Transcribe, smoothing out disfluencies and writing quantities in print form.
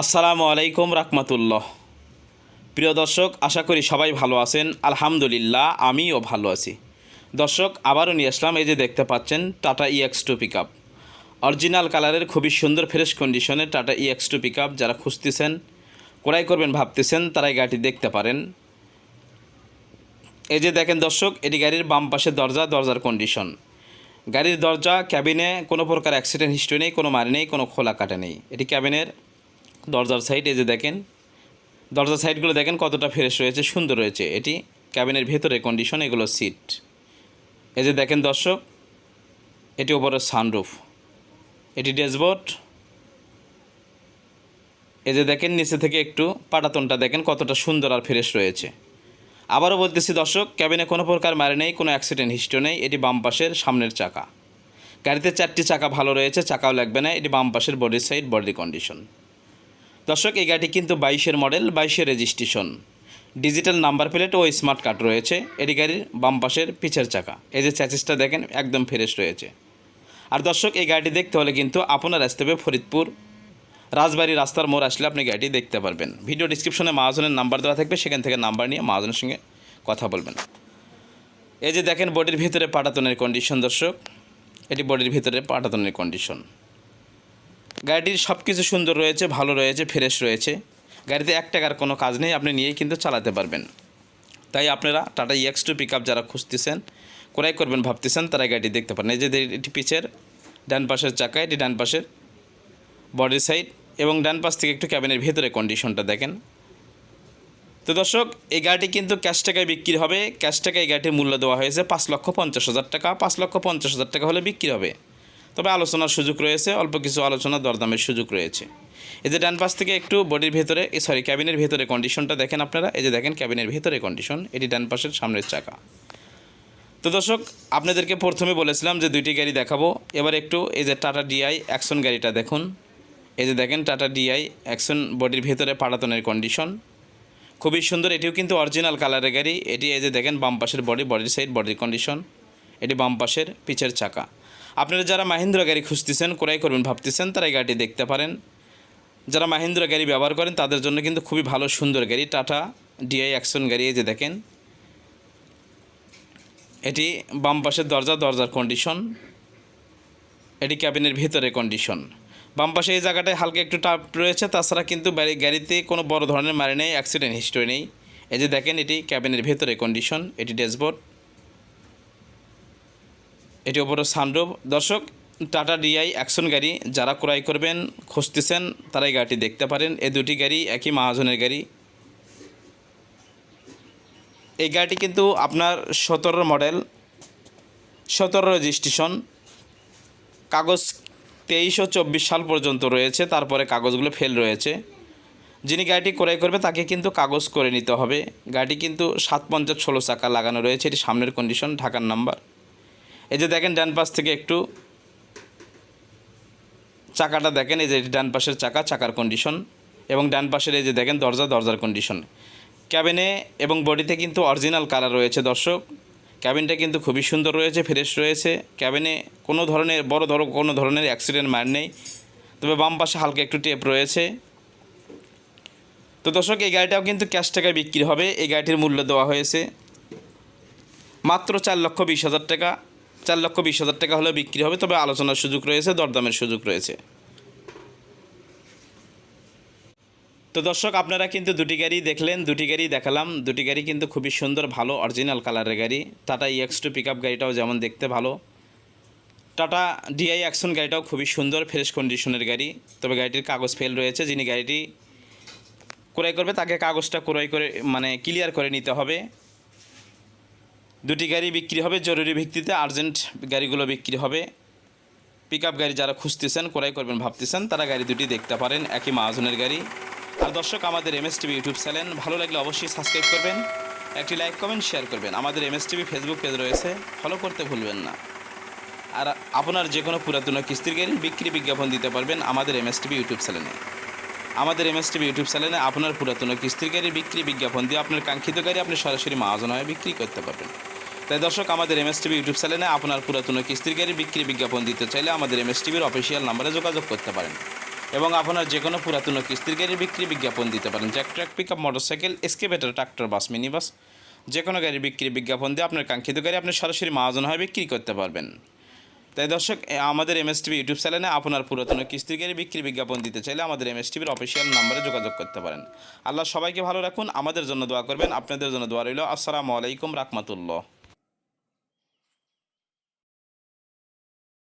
আসসালামু আলাইকুম রাহমাতুল্লাহ। প্রিয় দর্শক, আশা করি সবাই ভালো আছেন। আলহামদুলিল্লাহ, আমিও ভালো আছি। দর্শক, আবারও নিয়ে আসলাম, এই যে দেখতে পাচ্ছেন টাটা EX2 পিকআপ। অরিজিনাল কালারের খুবই সুন্দর ফ্রেশ কন্ডিশনের টাটা EX2 পিকআপ যারা খুঁজতেছেন, ক্রয় করবেন ভাবতেছেন, তারাই গাড়িটি দেখতে পারেন। এই যে দেখেন দর্শক, এটি গাড়ির বাম পাশে দরজার কন্ডিশন। গাড়ির দরজা ক্যাবিনে কোনো প্রকার অ্যাক্সিডেন্ট হিস্ট্রি নেই, কোনো মারি নেই, কোনো খোলা কাটা নেই। এটি ক্যাবিনের দরজার সাইড। এই যে দেখেন দরজার সাইডগুলো দেখেন কতটা ফ্রেশ রয়েছে, সুন্দর রয়েছে। এটি ক্যাবিনের ভেতরে কন্ডিশন, এগুলো সিট। এই যে দেখেন দর্শক, এটি ওপরে সানরুফ, এটি ড্যাশবোর্ড। এই যে দেখেন নিচে থেকে একটু পাটাতনটা দেখেন কতটা সুন্দর আর ফ্রেশ রয়েছে। আবারও বলতেছি দর্শক, ক্যাবিনে কোনো প্রকার মারে নেই, কোনো অ্যাক্সিডেন্ট হিস্ট্রি নেই। এটি বাম পাশের সামনের চাকা। গাড়িতে 4টি চাকা ভালো রয়েছে, চাকাও লাগবে না। এটি বাম পাশের বডির সাইড, বডির কন্ডিশন। দর্শক, এই গাড়িটি কিন্তু 22-এর মডেল, 22-এর রেজিস্ট্রেশন, ডিজিটাল নাম্বার প্লেট ও স্মার্ট কার্ড রয়েছে। এটি গাড়ির বাম পাশের পিছের চাকা। এই যে চ্যাসিসটা দেখেন একদম ফ্রেশ রয়েছে। আর দর্শক, এই গাড়িটি দেখতে হলে কিন্তু আপনার আসতে হবে ফরিদপুর রাজবাড়ী রাস্তার মোড়। আসলে আপনি গাড়িটি দেখতে পারবেন। ভিডিও ডিসক্রিপশনে মহাজনের নাম্বার দেওয়া থাকবে, সেখান থেকে নাম্বার নিয়ে মহাজনের সঙ্গে কথা বলবেন। এই যে দেখেন বডির ভিতরে পাটাতনের কন্ডিশন। দর্শক, এটি বডির ভিতরে পাটাতনের কন্ডিশন। গাড়িটির সব কিছু সুন্দর রয়েছে, ভালো রয়েছে, ফ্রেশ রয়েছে। গাড়িতে 1 টাকার কোনো কাজ নেই, আপনি নিয়েই কিন্তু চালাতে পারবেন। তাই আপনারা টাটা EX2 পিকআপ যারা খুঁজতেছেন, ক্রয় করবেন ভাবতেছেন, তারা গাড়িটি দেখতে পারেন। এই যে এটি পিছের ডান পাশের চাকা, এটি ডান পাশের বডির সাইড, এবং ডান পাশ থেকে একটু ক্যাবিনের ভেতরে কন্ডিশনটা দেখেন। তো দর্শক, এই গাড়িটি কিন্তু ক্যাশ টাকায় বিক্রি হবে। ক্যাশ টাকায় এই গাড়িটির মূল্য দেওয়া হয়েছে 5,50,000 টাকা। 5,50,000 টাকা হলে বিক্রি হবে, তবে আলোচনার সুযোগ রয়েছে, অল্প কিছু আলোচনা দরদামের সুযোগ রয়েছে। এই যে ডান পাশ থেকে একটু বডির ভেতরে ক্যাবিনের ভেতরে কন্ডিশনটা দেখেন আপনারা। এই যে দেখেন ক্যাবিনের ভেতরে কন্ডিশন, এটি ডান পাশের সামনের চাকা। তো দর্শক, আপনাদেরকে প্রথমে বলেছিলাম যে 2টি গাড়ি দেখাবো। এবার একটু এই যে টাটা DI অ্যাকশন গাড়িটা দেখুন। এই যে দেখেন টাটা DI অ্যাকশন, বডির ভেতরে পাটাতনের কন্ডিশন খুবই সুন্দর। এটিও কিন্তু অরিজিনাল কালারের গাড়ি। এটি এই যে দেখেন বাম পাশের বডির সাইড, বডির কন্ডিশন। এটি বাম পাশের পিছের চাকা। আপনারা যারা মাহিন্দ্রা গাড়ি খুঁজতেছেন, ক্রয় করবেন ভাবতেছেন, তারা এই গাড়িটি দেখতে পারেন। যারা মাহিন্দ্রা গাড়ি ব্যবহার করেন তাদের জন্য কিন্তু খুবই ভালো সুন্দর গাড়ি টাটা DI অ্যাকশন গাড়ি। এই যে দেখেন এটি বাম পাশের দরজার কন্ডিশন। এটি ক্যাবিনের ভেতরে কন্ডিশন। বাম পাশে এই জায়গাটায় হালকা একটু টাপ রয়েছে, তাছাড়া কিন্তু গাড়িতে কোনো বড় ধরনের মারি নেই, অ্যাক্সিডেন্ট হিস্ট্রি নেই। এই যে দেখেন এটি ক্যাবিনের ভেতরে কন্ডিশন, এটি ড্যাশবোর্ড, এটি ওপরে সানরুফ। দর্শক, টাটা DI অ্যাকশন গাড়ি যারা ক্রয় করবেন খুঁজতেছেন, তারাই গাড়িটি দেখতে পারেন। এই 2টি গাড়ি একই মহাজনের গাড়ি। এই গাড়িটি কিন্তু আপনার 17 মডেল, 17 রেজিস্ট্রেশন, কাগজ 23 ও 24 সাল পর্যন্ত রয়েছে, তারপরে কাগজগুলো ফেল রয়েছে। যিনি গাড়িটি ক্রয় করবে তাকে কিন্তু কাগজ করে নিতে হবে। গাড়িটি কিন্তু 750-16 চাকা লাগানো রয়েছে। এটি সামনের কন্ডিশন, ঢাকার নাম্বার। এই যে দেখেন ডান পাশ থেকে একটু চাকাটা দেখেন। এই যে ডান পাশের চাকার কন্ডিশন, এবং ডান পাশের এই যে দেখেন দরজার কন্ডিশন। ক্যাবিনে এবং বডিতে কিন্তু অরিজিনাল কালার রয়েছে। দর্শক, ক্যাবিনটা কিন্তু খুবই সুন্দর রয়েছে, ফ্রেশ রয়েছে। ক্যাবিনে কোনো ধরনের অ্যাক্সিডেন্ট মার নেই, তবে বাম পাশে হালকা একটু টেপ রয়েছে। তো দর্শক, এই গাড়িটাও কিন্তু ক্যাশ টাকায় বিক্রি হবে। এই গাড়িটির মূল্য দেওয়া হয়েছে মাত্র 4,20,000 টাকা। 4,20,000 টাকা হলে বিক্রি হবে, তবে আলোচনার সুযোগ রয়েছে, দরদামের সুযোগ রয়েছে। তো দর্শক, আপনারা কিন্তু 2টি গাড়ি দেখলেন, 2টি গাড়ি দেখালাম। 2টি গাড়ি কিন্তু খুবই সুন্দর, ভালো অরিজিনাল কালারের গাড়ি। টাটা EX2 পিকআপ গাড়িটাও যেমন দেখতে ভালো, টাটা DI অ্যাকশন গাড়িটাও খুবই সুন্দর, ফ্রেশ কন্ডিশনের গাড়ি। তবে গাড়িটির কাগজ ফেল রয়েছে। যিনি গাড়িটি ক্রয় করবে তাকে কাগজটা ক্লিয়ার করে নিতে হবে। 2টি গাড়ি বিক্রি হবে জরুরি ভিত্তিতে, আর্জেন্ট গাড়িগুলো বিক্রি হবে। পিকআপ গাড়ি যারা খুঁজতেছেন, ক্রয় করবেন ভাবতেছেন, তারা গাড়ি 2টি দেখতে পারেন, একই মহাজনের গাড়ি। আর দর্শক, আমাদের MSTV ইউটিউব চ্যানেল ভালো লাগলে অবশ্যই সাবস্ক্রাইব করবেন, একটি লাইক কমেন্ট শেয়ার করবেন। আমাদের MSTV ফেসবুক পেজ রয়েছে, ফলো করতে ভুলবেন না। আর আপনার যে কোনো পুরাতন কিস্তির গাড়ির বিক্রি বিজ্ঞাপন দিতে পারবেন আমাদের MSTV ইউটিউব চ্যানেলে। আমাদের MSTV ইউটিউব চ্যানেলে আপনার পুরাতন কিস্তির গাড়ির বিক্রি বিজ্ঞাপন দিয়ে আপনার কাঙ্ক্ষিত গাড়ি আপনি সরাসরি মহাজন হয়ে বিক্রি করতে পারবেন। তাই দর্শক, আমাদের MSTV ইউটিউব চ্যানেলে আপনার পুরাতন কিস্তির গাড়ির বিক্রি বিজ্ঞাপন দিতে চাইলে আমাদের MSTVর অফিসিয়াল নাম্বারে যোগাযোগ করতে পারেন। এবং আপনার যে কোনো পুরাতন কিস্তির গাড়ি বিক্রি বিজ্ঞাপন দিতে পারেন। Jack truck, pickup, motorcycle, excavator, tractor, bus, mini bus, যে কোনো গাড়ি বিক্রি বিজ্ঞাপন দিয়ে আপনার কাঙ্ক্ষিত গাড়ি আপনি সরাসরি মহাজন হয়ে বিক্রি করতে পারবেন। তাই দর্শক, আমাদের এমএসটিভি ইউটিউব চ্যানেলে আপনার পুরাতন কিস্তির গাড়ি বিক্রি বিজ্ঞাপন দিতে চাইলে আমাদের এমএসটিভির অফিসিয়াল নাম্বারে যোগাযোগ করতে পারেন। আল্লাহ সবাইকে ভালো রাখুন, আমাদের জন্য দোয়া করবেন, আপনাদের জন্য দোয়া রইল। আসসালামু আলাইকুম রাহমাতুল্লাহ।